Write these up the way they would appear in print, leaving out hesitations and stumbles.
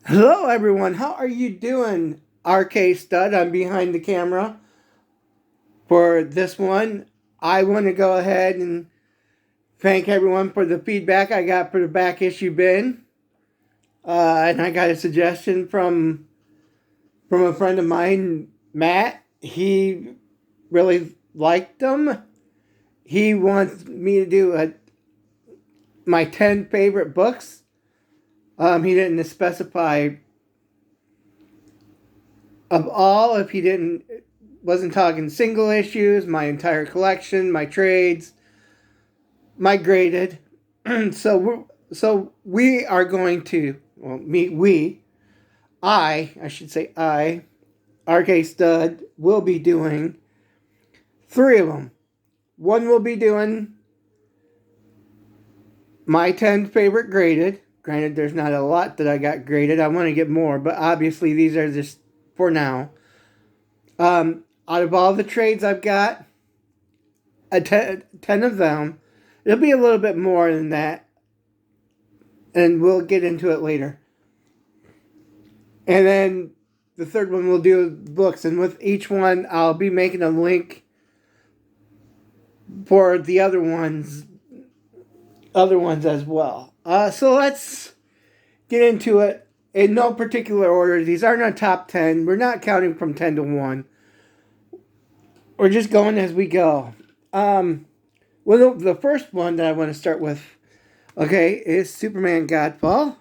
Hello, everyone. How are you doing? RK Stud, I'm behind the camera for this one. I want to go ahead and thank everyone for the feedback I got for the back issue bin. And I got a suggestion from a friend of mine, Matt. He really liked them. He wants me to do my 10 favorite books. He didn't specify of all if he didn't wasn't talking single issues, my entire collection, my trades, my graded. So we are going to, well, I should say RK Stud will be doing three of them. One will be doing my 10 favorite graded. Granted, there's not a lot that I got graded. I want to get more, but obviously these are just for now. Out of all the trades I've got, 10 of them. It'll be a little bit more than that, and we'll get into it later. And then the third one we'll do books, and with each one I'll be making a link for the other ones as well. So let's get into it in no particular order. These aren't our top 10. We're not counting from 10 to 1. We're just going as we go. Well, the first one that I want to start with, okay, is Superman Godfall.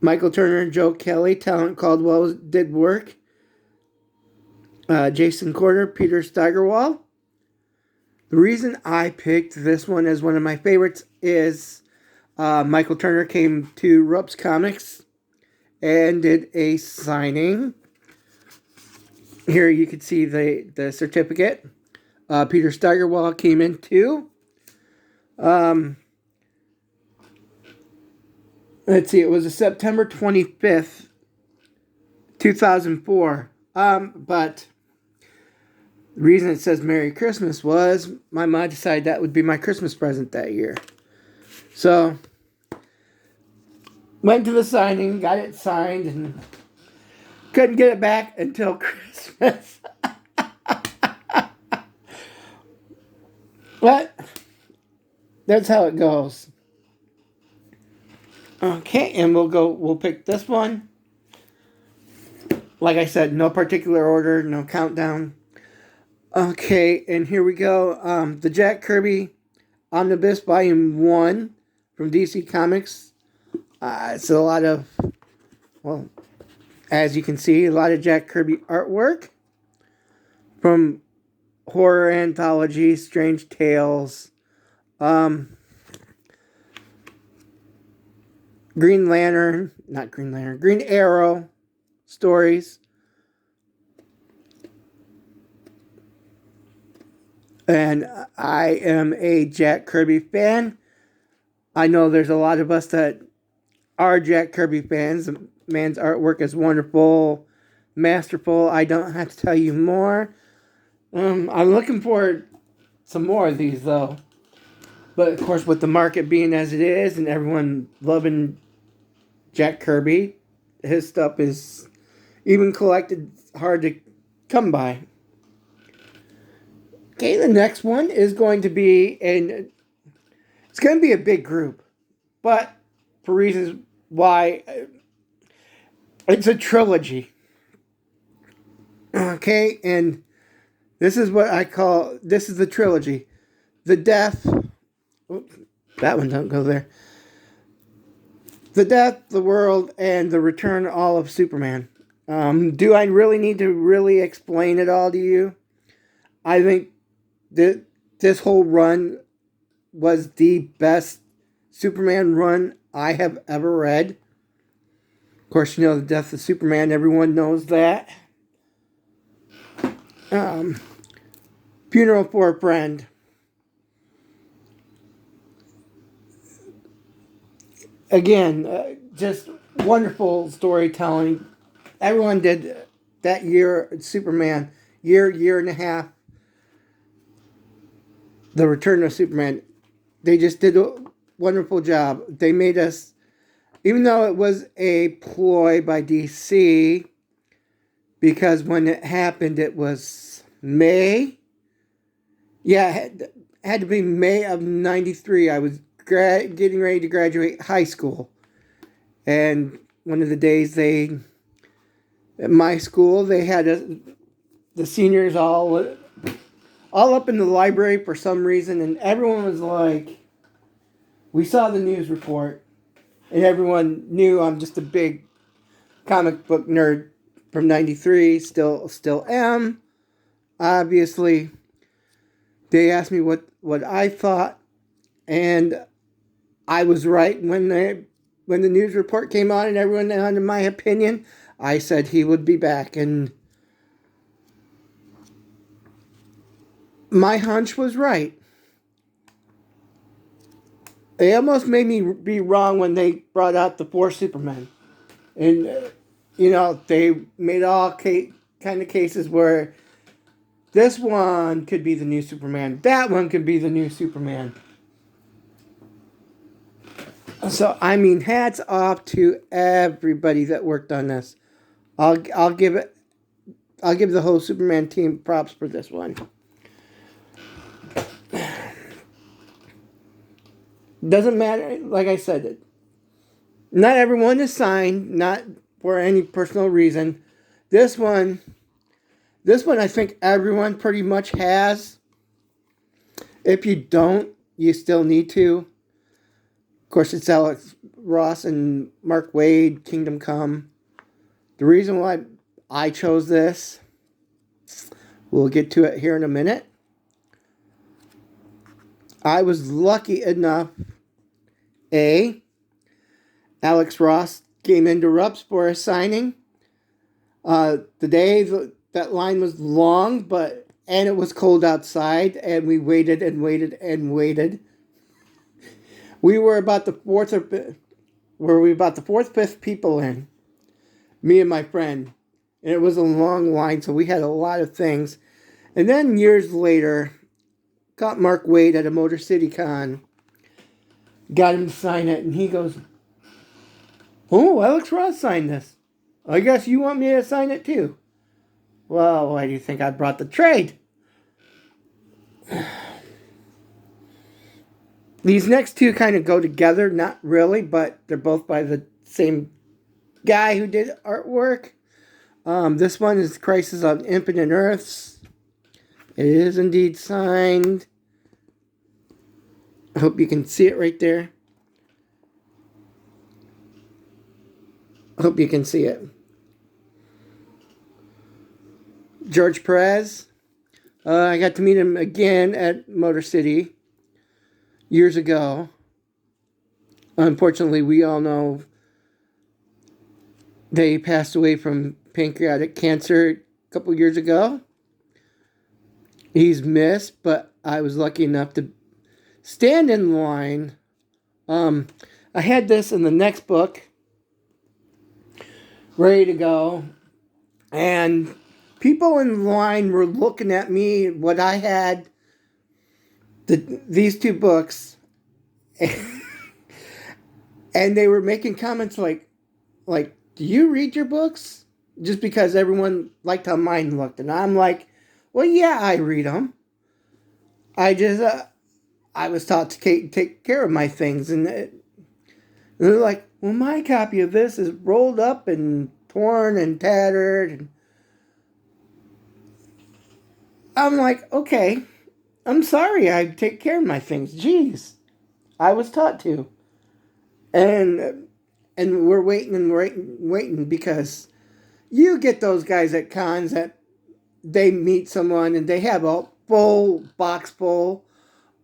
Michael Turner and Joe Kelly, Talent Caldwell did work. Jason Corder, Peter Steigerwald. The reason I picked this one as one of my favorites is Michael Turner came to Rups Comics and did a signing. Here you can see the certificate. Peter Steigerwald came in too. Let's see, it was a September 25th, 2004. But the reason it says Merry Christmas was my mom decided that would be my Christmas present that year. So, went to the signing, got it signed, and couldn't get it back until Christmas. But that's how it goes. Okay, and we'll pick this one. Like I said, no particular order, no countdown. Okay, and here we go. The Jack Kirby Omnibus Volume 1 from DC Comics. It's a lot of, well, as you can see, a lot of Jack Kirby artwork from horror anthology, Strange Tales, Green Arrow stories. And I am a Jack Kirby fan. I know there's a lot of us that are Jack Kirby fans. The man's artwork is wonderful, masterful. I don't have to tell you more. I'm looking for some more of these, though. But, of course, with the market being as it is and everyone loving Jack Kirby, his stuff is, even collected, hard to come by. Okay, the next one is going to be it's going to be a big group, but for reasons why, it's a trilogy. Okay, and this is the trilogy. The Death, oops, that one don't go there. The Death, the World, and the Return all of Superman. Do I really need to really explain it all to you? I think this whole run was the best Superman run I have ever read. Of course, you know the Death of Superman. Everyone knows that. Funeral for a Friend. Again, just wonderful storytelling. Everyone did that year. Superman year and a half. The Return of Superman. They just did a wonderful job. They made us even though it was a ploy by DC, because when it happened, it was May. Yeah, had to be May of '93. I was getting ready to graduate high school. And one of the days at my school, they had the seniors all up in the library for some reason, and everyone was like, we saw the news report, and everyone knew I'm just a big comic book nerd from '93, still am. Obviously, they asked me what I thought, and I was right when the news report came on and everyone wanted my opinion. I said he would be back, and my hunch was right. They almost made me be wrong when they brought out the 4 Supermen. And, they made all kind of cases where this one could be the new Superman, that one could be the new Superman. So, I mean, hats off to everybody that worked on this. I'll give the whole Superman team props for this one. Doesn't matter, like I said, not everyone is signed, not for any personal reason. This one I think everyone pretty much has. If you don't, you still need to. Of course, it's Alex Ross and Mark Waid, Kingdom Come. The reason why I chose this, we'll get to it here in a minute. I was lucky enough, Alex Ross came into Rupp's for a signing. The day that line was long, and it was cold outside, and we waited and waited and waited. We were about the fifth people in, me and my friend, and it was a long line, so we had a lot of things. And then years later, got Mark Waid at a Motor City Con, got him to sign it, and he goes, "Oh, Alex Ross signed this. I guess you want me to sign it too." Well, why do you think I brought the trade? These next two kind of go together, not really, but they're both by the same guy who did artwork. This one is Crisis on Infinite Earths. It is indeed signed. I hope you can see it right there. I hope you can see it. George Perez. I got to meet him again at Motor City years ago. Unfortunately, we all know they passed away from pancreatic cancer a couple years ago. He's missed, but I was lucky enough to stand in line. I had this in the next book ready to go, and people in line were looking at me, what I had, these two books, and they were making comments like, do you read your books? Just because everyone liked how mine looked. And I'm like, well, yeah, I read them. I was taught to take care of my things. And they're like, well, my copy of this is rolled up and torn and tattered. And I'm like, okay, I'm sorry, I take care of my things. Jeez, I was taught to. And we're waiting and waiting because you get those guys at cons that they meet someone and they have a full box full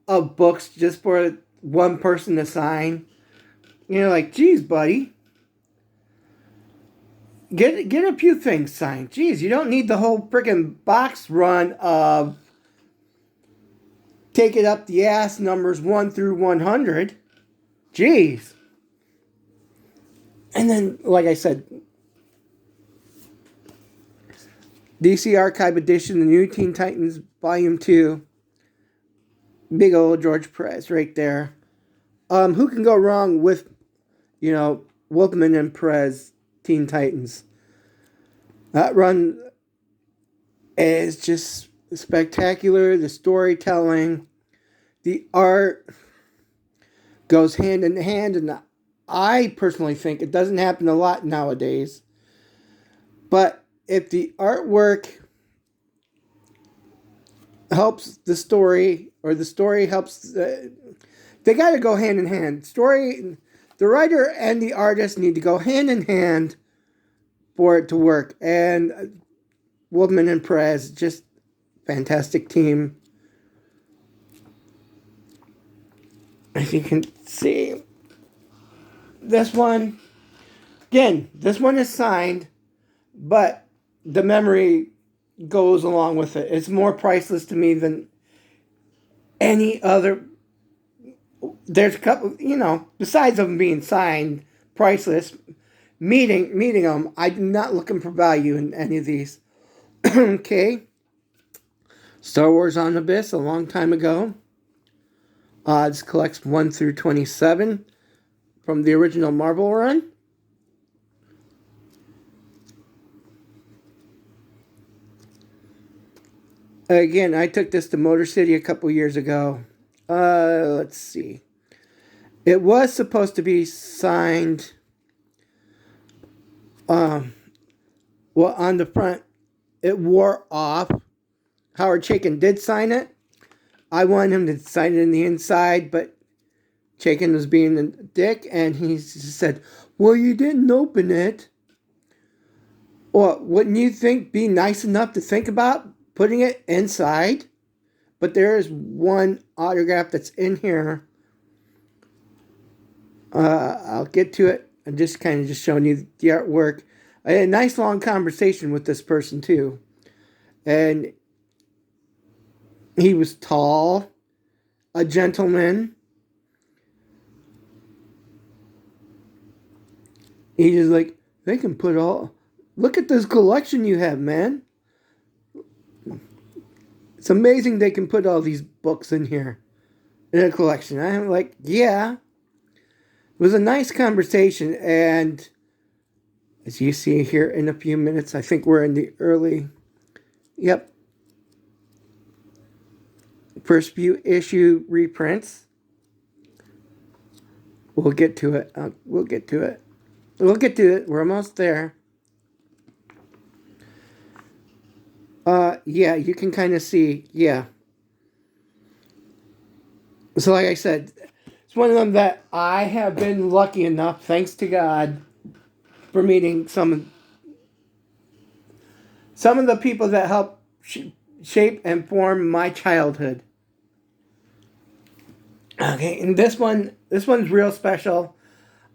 of books just for one person to sign. You're like, geez, buddy, get a few things signed. Geez, you don't need the whole freaking box run of take it up the ass numbers 1 through 100. Jeez. And then, like I said, DC Archive Edition, the New Teen Titans Volume 2. Big old George Perez right there. Who can go wrong with, Wolfman and Perez Teen Titans. That run is just spectacular. The storytelling, the art goes hand in hand, and I personally think it doesn't happen a lot nowadays. But if the artwork helps the story, or the story helps, they got to go hand in hand. Story, the writer and the artist need to go hand in hand for it to work. And Wolfman and Perez, just fantastic team. As you can see, this one, again, this one is signed, but the memory goes along with it. It's more priceless to me than any other. There's a couple, besides them being signed, priceless. Meeting them, I'm not looking for value in any of these. Okay. Star Wars Omnibus, a long time ago. This collects 1 through 27 from the original Marvel run. Again, I took this to Motor City a couple years ago. Let's see. It was supposed to be signed. Well, on the front, it wore off. Howard Chaykin did sign it. I wanted him to sign it in the inside, but Chaykin was being a dick, and he said, "Well, you didn't open it." Well, wouldn't you be nice enough to think about putting it inside? But there is one autograph that's in here. I'll get to it. I'm just kind of just showing you the artwork. I had a nice long conversation with this person too. And he was tall, a gentleman. He's just like, they can put look at this collection you have, man. It's amazing they can put all these books in here in a collection. I'm like, yeah. It was a nice conversation, and as you see here in a few minutes, I think we're in the early, first few issue reprints. We'll get to it. We'll get to it. We're almost there. Yeah, you can kind of see, yeah. So like I said, it's one of them that I have been lucky enough, thanks to God, for meeting some of the people that helped shape and form my childhood. Okay, and this one's real special.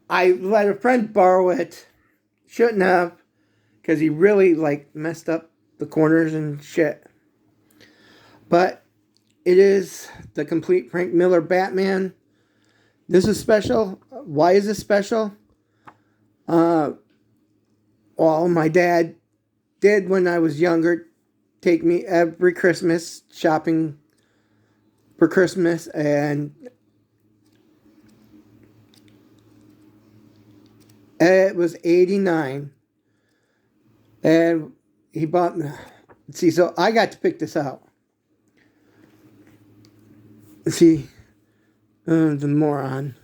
I let a friend borrow it. Shouldn't have, because he really messed up the corners and shit. But it is the complete Frank Miller Batman. This is special. Why is this special? Well, my dad did when I was younger take me every Christmas shopping for Christmas, and it was 89. And he bought me. See, so I got to pick this out. See, the moron.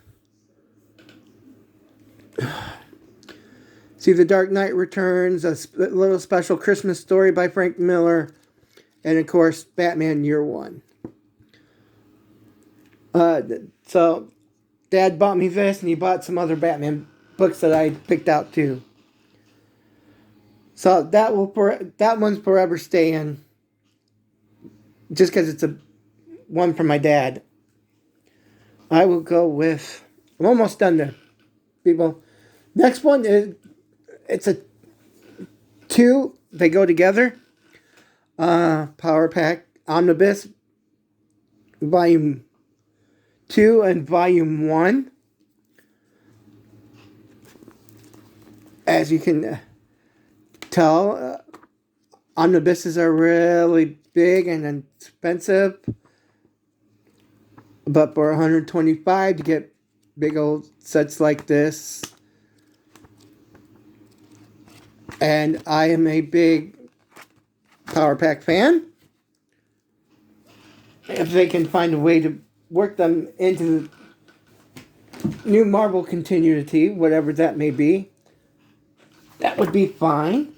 See, The Dark Knight Returns, a little special Christmas story by Frank Miller, and of course, Batman Year One. So, Dad bought me this, and he bought some other Batman books that I picked out too. So that one's forever staying, just because it's a one from my dad. I will go with. I'm almost done there, people. Next one it's a 2. They go together. Power Pack Omnibus, Volume 2 and Volume 1. As you can tell, omnibuses are really big and expensive. But for $125 to get big old sets like this, And I am a big Power Pack fan. If they can find a way to work them into the new Marvel continuity, whatever that may be, that would be fine.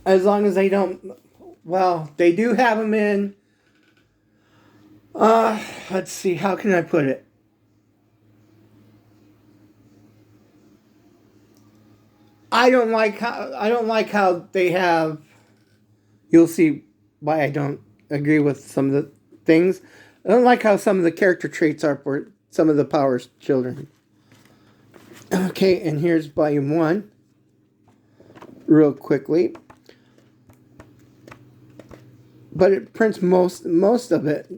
As long as they don't, well, they do have them in, let's see, how can I put it? I don't like how they have, you'll see why I don't agree with some of the things. I don't like how some of the character traits are for some of the Powers children. Okay, and here's volume 1. Real quickly. But it prints most of it.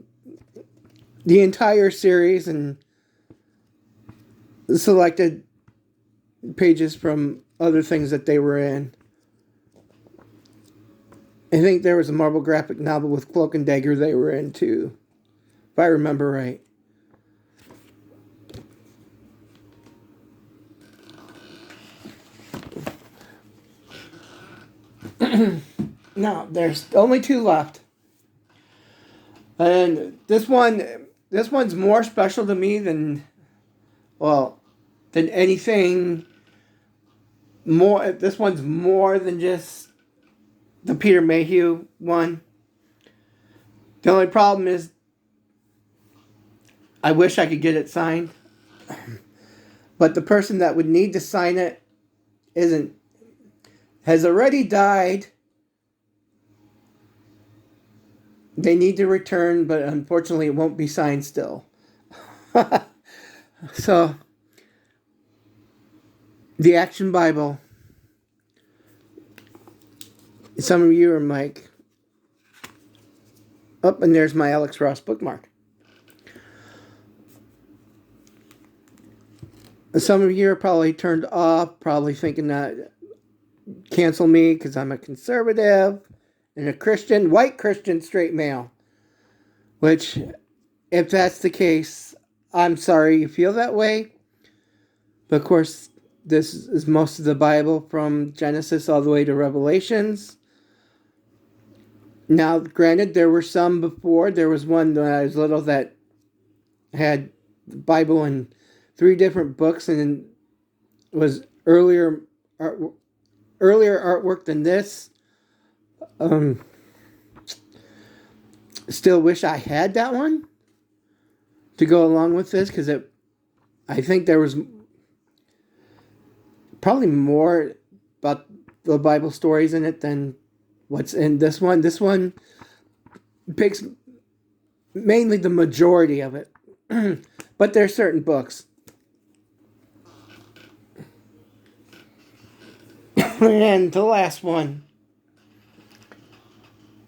The entire series and selected pages from other things that they were in. I think there was a Marvel graphic novel with Cloak and Dagger they were in too, if I remember right. No, there's only 2 left. And this one's more special to me than anything more. This one's more than just the Peter Mayhew one. The only problem is I wish I could get it signed. But the person that would need to sign it has already died. They need to return, but unfortunately it won't be signed still. So, the Action Bible. Some of you are Mike. Oh, and there's my Alex Ross bookmark. Some of you are probably turned off, probably thinking that cancel me because I'm a conservative and a Christian, white Christian straight male. Which, if that's the case, I'm sorry you feel that way. But of course, this is most of the Bible from Genesis all the way to Revelations. Now, granted, there were some before. There was one when I was little that had the Bible in 3 different books and was earlier artwork than this. Still wish I had that one to go along with this because I think there was probably more about the Bible stories in it than what's in this one. This one picks mainly the majority of it. But there are certain books. And the last one.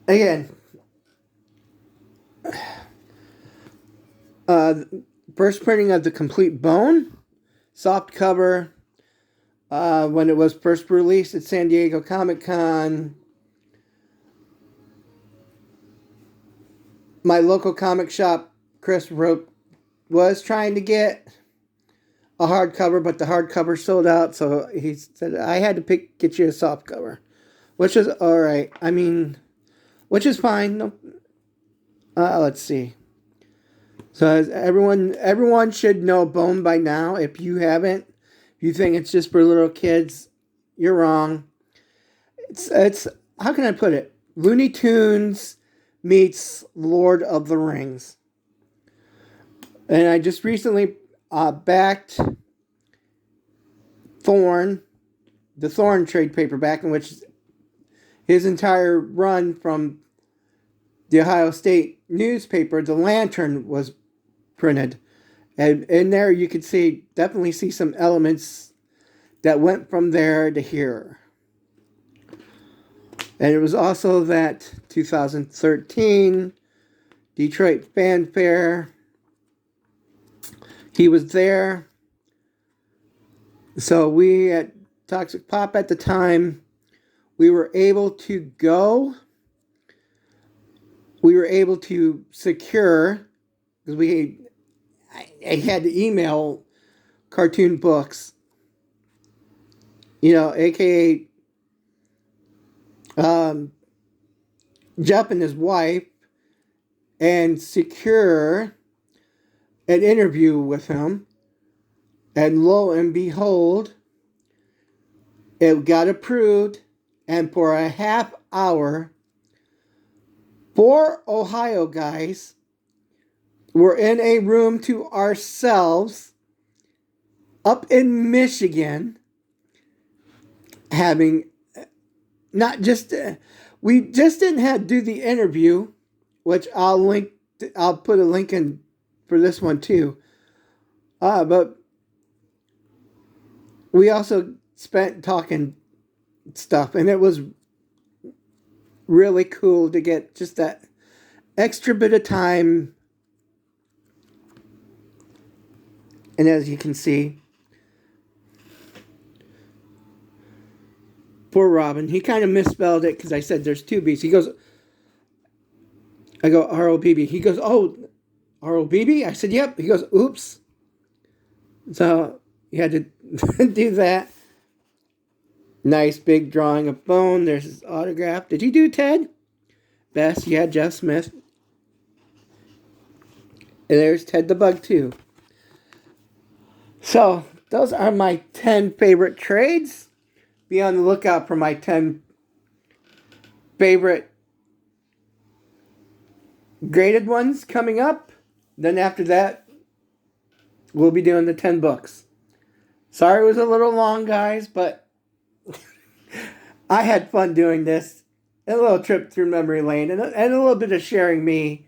Again. First printing of the Complete Bone. Soft cover. When it was first released at San Diego Comic-Con. My local comic shop, Chris wrote, was trying to get a hardcover, but the hardcover sold out, so he said I had to get you a soft cover, which is all right. I mean, which is fine. No, let's see. So everyone should know Bone by now. If you haven't, if you think it's just for little kids, you're wrong. It's how can I put it? Looney Tunes meets Lord of the Rings. And I just recently backed Thorn, the Thorn trade paperback, in which his entire run from the Ohio State newspaper, The Lantern, was printed. And in there you could definitely see some elements that went from there to here. And it was also that 2013 Detroit Fan Fair. He was there. So we at Toxic Pop at the time, we were able to go. We were able to secure, because I had to email Cartoon Books aka Jeff and his wife, and secure an interview with him. And lo and behold, it got approved. And for a half hour, 4 Ohio guys were in a room to ourselves up in Michigan having not just we just didn't have to do the interview, which I'll put a link in for this one too. But we also spent talking stuff, and it was really cool to get just that extra bit of time. And as you can see, poor Robin, he kind of misspelled it because I said there's 2 B's. He goes, I go, R-O-B-B. He goes, oh, R-O-B-B? I said, yep. He goes, oops. So you had to do that. Nice big drawing of Bone. There's his autograph. Did you do Ted? Best, yeah, Jeff Smith. And there's Ted the Bug, too. So, those are my 10 favorite trades. Be on the lookout for my 10 favorite graded ones coming up. Then after that, we'll be doing the 10 books. Sorry it was a little long, guys, but I had fun doing this. A little trip through memory lane and a little bit of sharing me.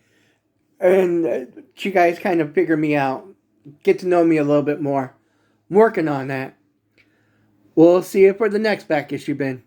And you guys kind of figure me out. Get to know me a little bit more. I'm working on that. We'll see you for the next back issue bin.